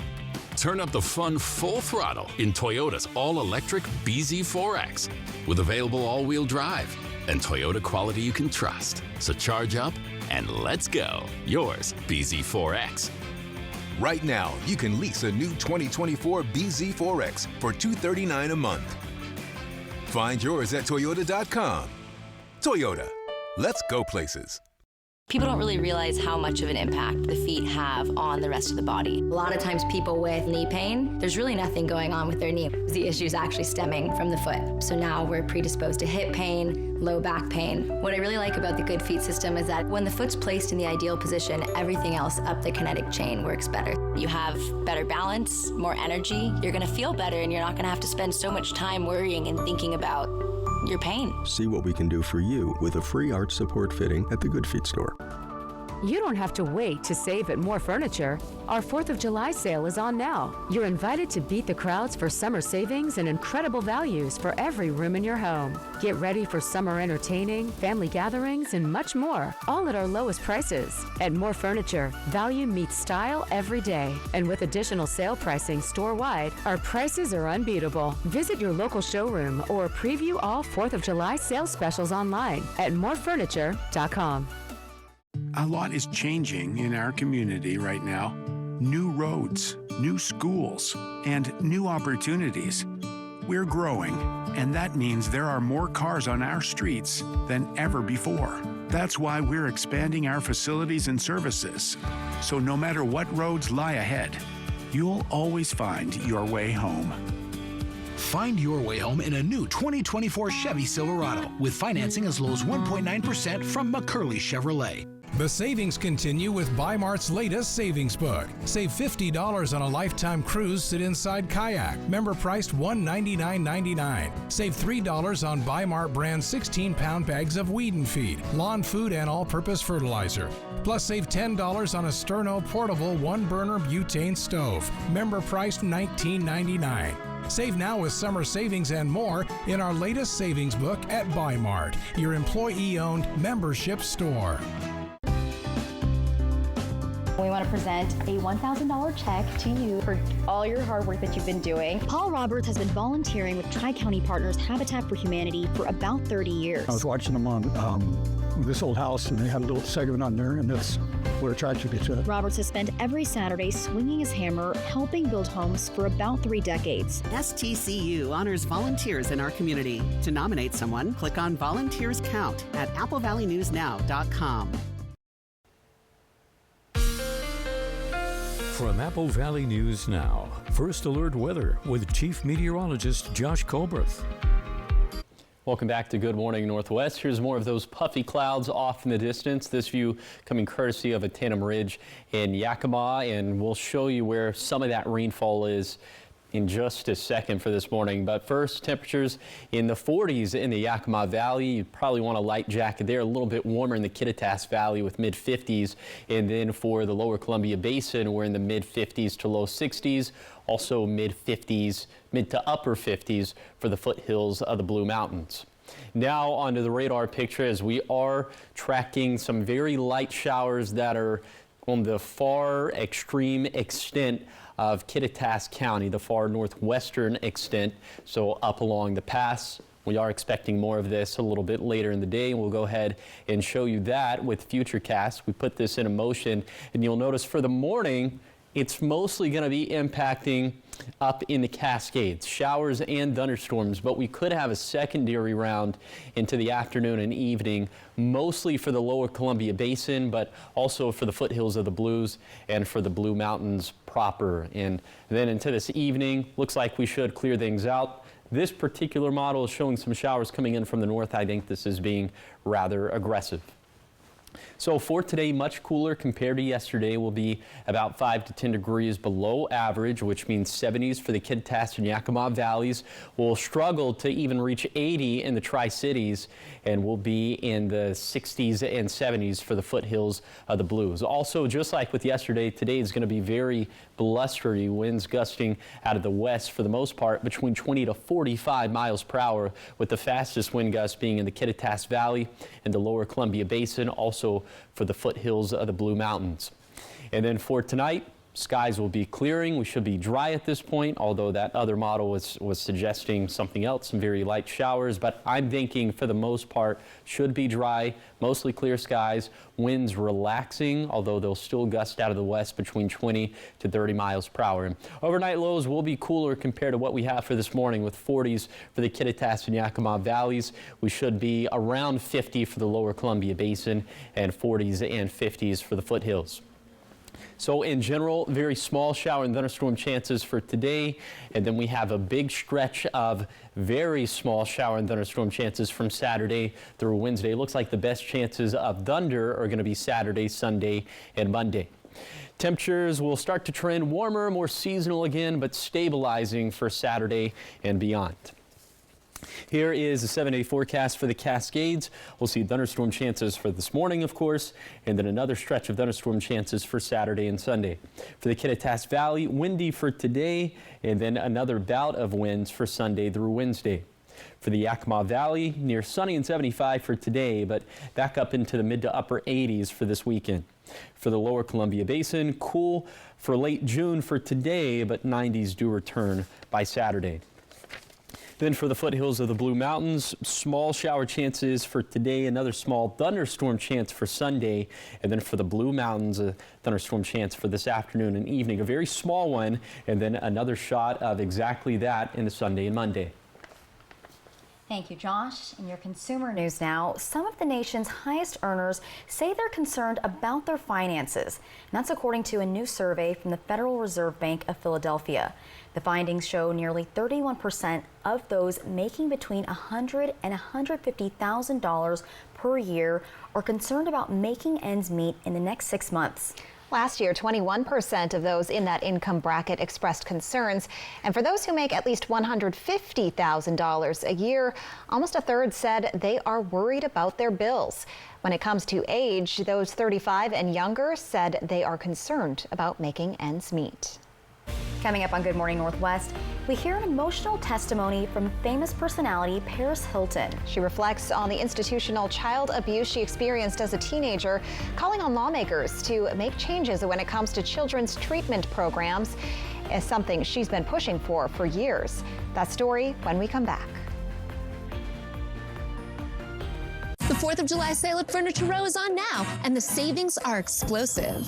Turn up the fun full throttle in Toyota's all-electric BZ4X with available all-wheel drive and Toyota quality you can trust. So charge up and let's go. Yours, BZ4X. Right now, you can lease a new 2024 BZ4X for $239 a month. Find yours at Toyota.com. Toyota, let's go places. People don't really realize how much of an impact the feet have on the rest of the body. A lot of times people with knee pain, there's really nothing going on with their knee. The issue is actually stemming from the foot. So now we're predisposed to hip pain, low back pain. What I really like about the Good Feet system is that when the foot's placed in the ideal position, everything else up the kinetic chain works better. You have better balance, more energy, you're gonna feel better, and you're not gonna have to spend so much time worrying and thinking about your pain. See what we can do for you with a free arch support fitting at the Good Feet store. You don't have to wait to save at More Furniture. Our 4th of July sale is on now. You're invited to beat the crowds for summer savings and incredible values for every room in your home. Get ready for summer entertaining, family gatherings, and much more, all at our lowest prices. At More Furniture, value meets style every day. And with additional sale pricing store-wide, our prices are unbeatable. Visit your local showroom or preview all 4th of July sales specials online at morefurniture.com. A lot is changing in our community right now. New roads, new schools, and new opportunities. We're growing, and that means there are more cars on our streets than ever before. That's why we're expanding our facilities and services. So no matter what roads lie ahead, you'll always find your way home. Find your way home in a new 2024 Chevy Silverado with financing as low as 1.9% from McCurley Chevrolet. The savings continue with Bi-Mart's latest savings book. Save $50 on a lifetime cruise sit inside kayak. Member priced $199.99. Save $3 on Bi-Mart brand 16-pound bags of weed and feed, lawn food, and all-purpose fertilizer. Plus save $10 on a Sterno portable 1-burner butane stove. Member priced $19.99. Save now with summer savings and more in our latest savings book at Bi-Mart, your employee-owned membership store. We want to present a $1,000 check to you for all your hard work that you've been doing. Paul Roberts has been volunteering with Tri-County Partners Habitat for Humanity for about 30 years. I was watching them on this old house, and they had a little segment on there, and that's what attracted me to it. Roberts has spent every Saturday swinging his hammer, helping build homes for about 3 decades. STCU honors volunteers in our community. To nominate someone, click on Volunteers Count at AppleValleyNewsNow.com. From Apple Valley News Now, First Alert Weather with Chief Meteorologist Josh Colbreth. Welcome back to Good Morning Northwest. Here's more of those puffy clouds off in the distance. This view coming courtesy of a Tandem Ridge in Yakima, and we'll show you where some of that rainfall is in just a second for this morning. But first, temperatures in the 40s in the Yakima Valley. You probably want a light jacket there. A little bit warmer in the Kittitas Valley with mid 50s. And then for the lower Columbia Basin, we're in the mid 50s to low 60s. Also mid 50s, mid to upper 50s for the foothills of the Blue Mountains. Now onto the radar picture as we are tracking some very light showers that are on the far extreme extent of Kittitas County, the far northwestern extent, so up along the pass. We are expecting more of this a little bit later in the day, and we'll go ahead and show you that with Futurecast. We put this in motion, and you'll notice for the morning, it's mostly going to be impacting up in the Cascades, showers and thunderstorms, but we could have a secondary round into the afternoon and evening, mostly for the lower Columbia Basin, but also for the foothills of the Blues and for the Blue Mountains proper. And then into this evening, looks like we should clear things out. This particular model is showing some showers coming in from the north. I think this is being rather aggressive. So for today, much cooler compared to yesterday. Will be about 5 to 10 degrees below average, which means 70s for the Kittitas and Yakima valleys. We'll struggle to even reach 80 in the Tri-Cities, and we'll be in the 60s and 70s for the foothills of the Blues. Also, just like with yesterday, today is going to be very blustery, winds gusting out of the west for the most part between 20 to 45 miles per hour, with the fastest wind gusts being in the Kittitas Valley and the lower Columbia Basin, also for the foothills of the Blue Mountains. And then for tonight, skies will be clearing. We should be dry at this point, although that other model was suggesting something else, some very light showers. But I'm thinking for the most part should be dry, mostly clear skies, winds relaxing, although they'll still gust out of the west between 20 to 30 miles per hour. And overnight lows will be cooler compared to what we have for this morning, with 40s for the Kittitas and Yakima valleys. We should be around 50 for the lower Columbia Basin and 40s and 50s for the foothills. So in general, very small shower and thunderstorm chances for today, and then we have a big stretch of very small shower and thunderstorm chances from Saturday through Wednesday. It looks like the best chances of thunder are going to be Saturday, Sunday, and Monday. Temperatures will start to trend warmer, more seasonal again, but stabilizing for Saturday and beyond. Here is a 7-day forecast for the Cascades. We'll see thunderstorm chances for this morning, of course, and then another stretch of thunderstorm chances for Saturday and Sunday. For the Kittitas Valley, windy for today, and then another bout of winds for Sunday through Wednesday. For the Yakima Valley, near sunny and 75 for today, but back up into the mid to upper 80s for this weekend. For the lower Columbia Basin, cool for late June for today, but 90s do return by Saturday. Then for the foothills of the Blue Mountains, small shower chances for today, another small thunderstorm chance for Sunday, and then for the Blue Mountains, a thunderstorm chance for this afternoon and evening, a very small one, and then another shot of exactly that in the Sunday and Monday. Thank you, Josh. In your consumer news now, some of the nation's highest earners say they're concerned about their finances. And that's according to a new survey from the Federal Reserve Bank of Philadelphia. The findings show nearly 31% of those making between $100,000 and $150,000 per year are concerned about making ends meet in the next 6 months. Last year, 21% of those in that income bracket expressed concerns. And for those who make at least $150,000 a year, almost a third said they are worried about their bills. When it comes to age, those 35 and younger said they are concerned about making ends meet. Coming up on Good Morning Northwest, we hear an emotional testimony from famous personality Paris Hilton. She reflects on the institutional child abuse she experienced as a teenager, calling on lawmakers to make changes when it comes to children's treatment programs, is something she's been pushing for years. That story when we come back. The 4th of July sale at Furniture Row is on now, and the savings are explosive.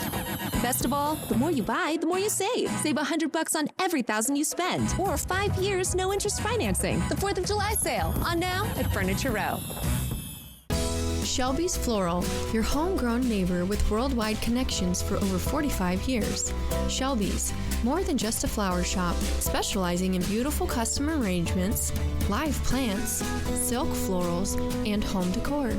Best of all, the more you buy, the more you save. Save $100 on every $1,000 you spend, or 5 years, no interest financing. The 4th of July sale on now at Furniture Row. Shelby's Floral, your homegrown neighbor with worldwide connections for over 45 years. Shelby's, more than just a flower shop, specializing in beautiful custom arrangements, live plants, silk florals, and home decor.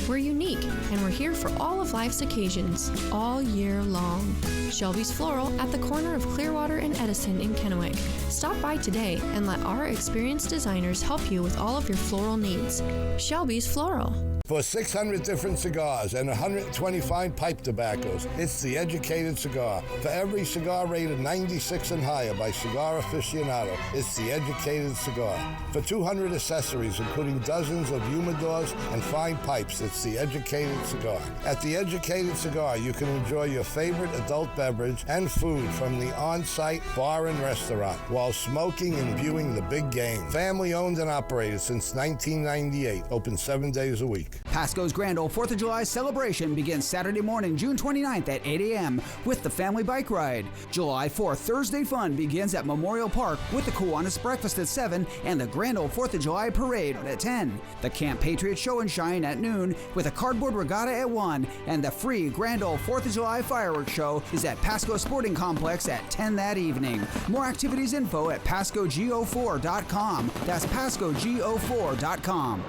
We're unique, and we're here for all of life's occasions, all year long. Shelby's Floral at the corner of Clearwater and Edison in Kennewick. Stop by today and let our experienced designers help you with all of your floral needs. Shelby's Floral. For 600 different cigars and 120 fine pipe tobaccos, it's The Educated Cigar. For every cigar rated 96 and higher by Cigar Aficionado, it's The Educated Cigar. For 200 accessories, including dozens of humidors and fine pipes, it's The Educated Cigar. At The Educated Cigar, you can enjoy your favorite adult beverage and food from the on-site bar and restaurant while smoking and viewing the big game. Family owned and operated since 1998, open 7 days a week. Pasco's Grand Ole 4th of July celebration begins Saturday morning, June 29th at 8 a.m. with the family bike ride. July 4th, Thursday fun begins at Memorial Park with the Kiwanis Breakfast at 7 and the Grand Ole 4th of July Parade at 10. The Camp Patriot Show and Shine at noon with a cardboard regatta at 1, and the free Grand Ole 4th of July Fireworks Show is at Pasco Sporting Complex at 10 that evening. More activities info at PascoGO4.com. That's PascoGO4.com.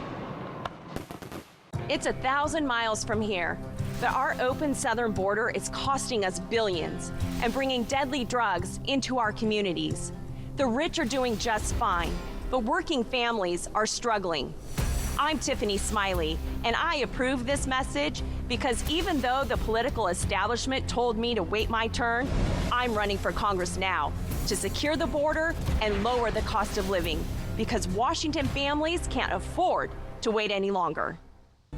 It's 1,000 miles from here, but our open southern border is costing us billions and bringing deadly drugs into our communities. The rich are doing just fine, but working families are struggling. I'm Tiffany Smiley, and I approve this message because even though the political establishment told me to wait my turn, I'm running for Congress now to secure the border and lower the cost of living because Washington families can't afford to wait any longer.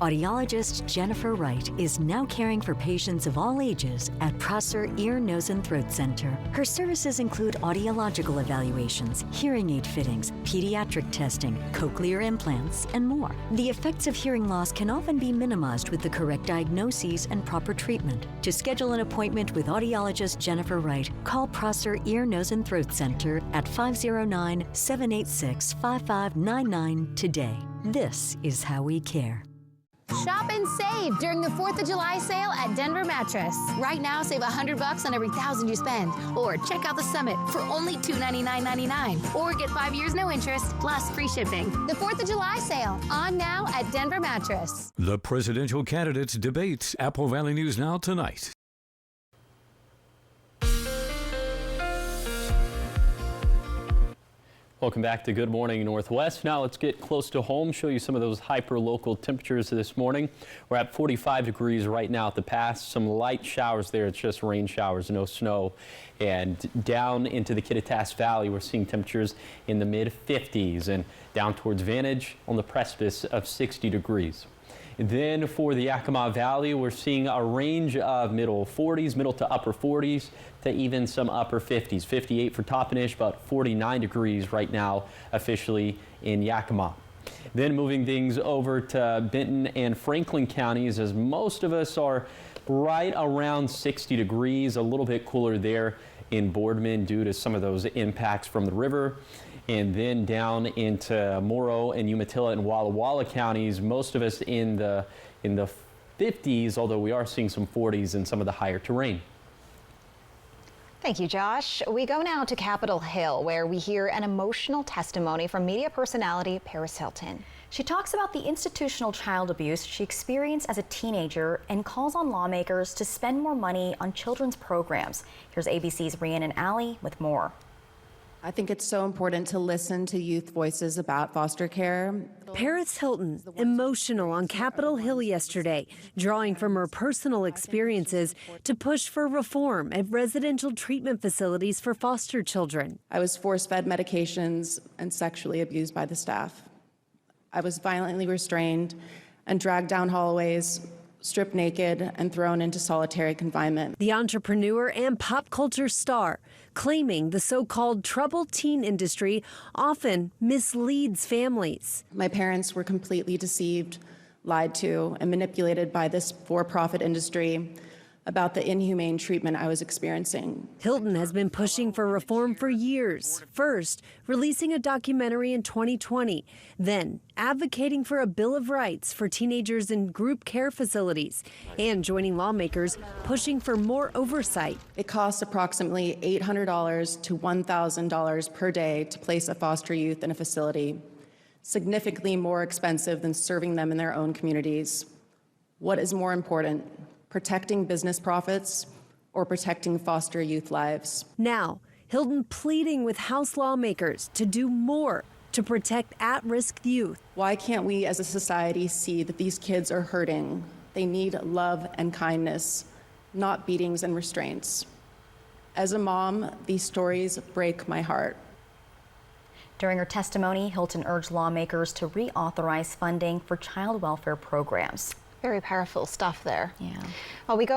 Audiologist Jennifer Wright is now caring for patients of all ages at Prosser Ear, Nose, and Throat Center. Her services include audiological evaluations, hearing aid fittings, pediatric testing, cochlear implants, and more. The effects of hearing loss can often be minimized with the correct diagnoses and proper treatment. To schedule an appointment with audiologist Jennifer Wright, call Prosser Ear, Nose, and Throat Center at 509-786-5599 today. This is how we care. Shop and save during the 4th of July sale at Denver Mattress. Right now, save $100 on every $1,000 you spend. Or check out the Summit for only $299.99. Or get 5 years no interest plus free shipping. The 4th of July sale on now at Denver Mattress. The presidential candidates debate. Apple Valley News Now tonight. Welcome back to Good Morning Northwest. Now let's get close to home, show you some of those hyper-local temperatures this morning. We're at 45 degrees right now at the pass. Some light showers there. It's just rain showers, no snow. And down into the Kittitas Valley, we're seeing temperatures in the mid-50s and down towards Vantage on the precipice of 60 degrees. Then for the Yakima Valley, we're seeing a range of middle 40s, middle to upper 40s, to even some upper 50s. 58 for Toppenish, about 49 degrees right now officially in Yakima. Then moving things over to Benton and Franklin counties, as most of us are right around 60 degrees, a little bit cooler there in Boardman due to some of those impacts from the river. And then down into Morrow and Umatilla and Walla Walla counties, most of us in the 50s, although we are seeing some 40s in some of the higher terrain. Thank you, Josh. We go now to Capitol Hill, where we hear an emotional testimony from media personality Paris Hilton. She talks about the institutional child abuse she experienced as a teenager and calls on lawmakers to spend more money on children's programs. Here's ABC's Rhiannon Alley with more. I think it's so important to listen to youth voices about foster care. Paris Hilton, emotional on Capitol Hill yesterday, drawing from her personal experiences to push for reform at residential treatment facilities for foster children. I was force-fed medications and sexually abused by the staff. I was violently restrained and dragged down hallways, stripped naked, and thrown into solitary confinement. The entrepreneur and pop culture star claiming the so-called troubled teen industry often misleads families. My parents were completely deceived, lied to, and manipulated by this for-profit industry about the inhumane treatment I was experiencing. Hilton has been pushing for reform for years. First, releasing a documentary in 2020, then advocating for a Bill of Rights for teenagers in group care facilities, and joining lawmakers pushing for more oversight. It costs approximately $800 to $1,000 per day to place a foster youth in a facility, significantly more expensive than serving them in their own communities. What is more important? Protecting business profits or protecting foster youth lives? Now, Hilton pleading with House lawmakers to do more to protect at-risk youth. Why can't we as a society see that these kids are hurting? They need love and kindness, not beatings and restraints. As a mom, these stories break my heart. During her testimony, Hilton urged lawmakers to reauthorize funding for child welfare programs. Very powerful stuff there. Yeah. Well, we go